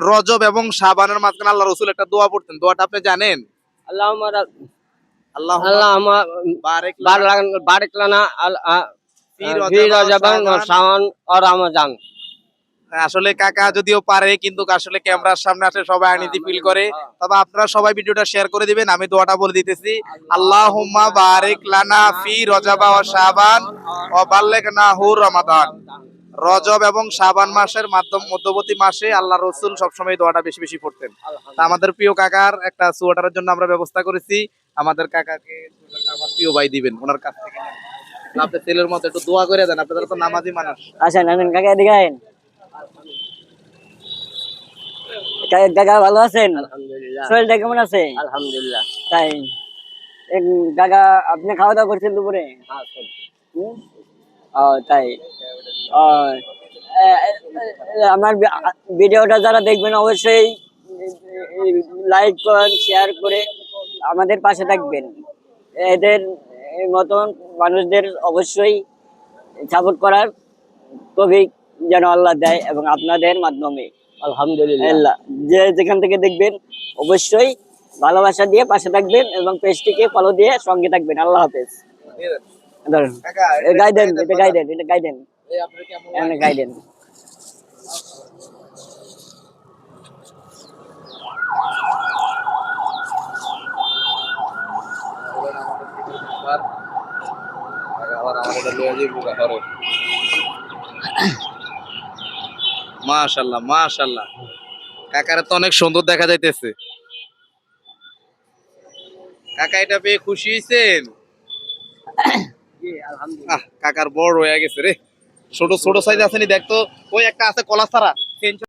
রজব এবং শাবানের মাঝখানে আল্লাহ রাসূল একটা দোয়া পড়তেন, দোয়াটা আপনি জানেন? আল্লাহুম্মা আল্লাহুম্মা বারিক বারিক লানা ফি ফি রজব ওয়া রজবান ওয়া শাবান। শাবান ওয়া রমাজান। আসলে কাকা যদিও পারে কিন্তু আসলে ক্যামেরার সামনে আসে সবাই আনইজি ফিল করে। তবে আপনারা সবাই ভিডিওটা শেয়ার করে দিবেন, আমি দোয়াটা বলে দিতেছি। আল্লাহুম্মা বারিক লানা ফি রজব ওয়া শাবান ওয়া বাল্লিগনাহু রমাদান। রজব এবং শাবান মাসের মধ্যবর্তী মাসে আল্লাহ রসুল সবসময় দোয়াটা বেশি বেশি পড়তেন। তা আমাদের প্রিয় কাকার একটা সোয়েটারের জন্য আমরা ব্যবস্থা করেছি। আমাদের কাকাকে সোয়েটারটা আমার প্রিয় ভাই দিবেন ওনার কাছ থেকে। আপনার ছেলের মতো একটু দোয়া করে দেন, আপনারা তো নামাজি মানুষ। আচ্ছা নানেন কাকা এদিকে আইন। কাকা ভালো আছেন? আলহামদুলিল্লাহ। শরীরটা কেমন আছে? আলহামদুলিল্লাহ। তাই কাকা আপনি খাওয়া দাওয়া করছেন দুপুরে? হুম? ও তাই। ও, আমার ভিডিওটা যারা দেখবেন অবশ্যই লাইক করেন, শেয়ার করে আমাদের পাশে থাকবেন। এদের মতন মানুষদের অবশ্যই সাপোর্ট করার তৌফিক যেন আল্লাহ দেয় এবং আপনাদের মাধ্যমে আলহামদুলিল্লাহ। আল্লাহ যে যেখান থেকে দেখবেন অবশ্যই ভালোবাসা দিয়ে পাশে থাকবেন এবং পেজটিকে ফলো দিয়ে সঙ্গে থাকবেন। আল্লাহ হাফেজ। ধরুন কাকা গাইডেন, এটা গাইডেন, এটা গাইডেন, এই আপনার কেমন এখানে লাগে? গাইডেন। মাশাআল্লাহ মাশাআল্লাহ, কাকারে তো অনেক সুন্দর দেখা যাইতেছে। কাকা এটা পেয়ে খুশি হয়েছেন? কাকার বড় হয়ে গেছে রে, ছোট ছোট সাইজ আছে নি দেখতো, ওই একটা আছে কলা ছাড়া।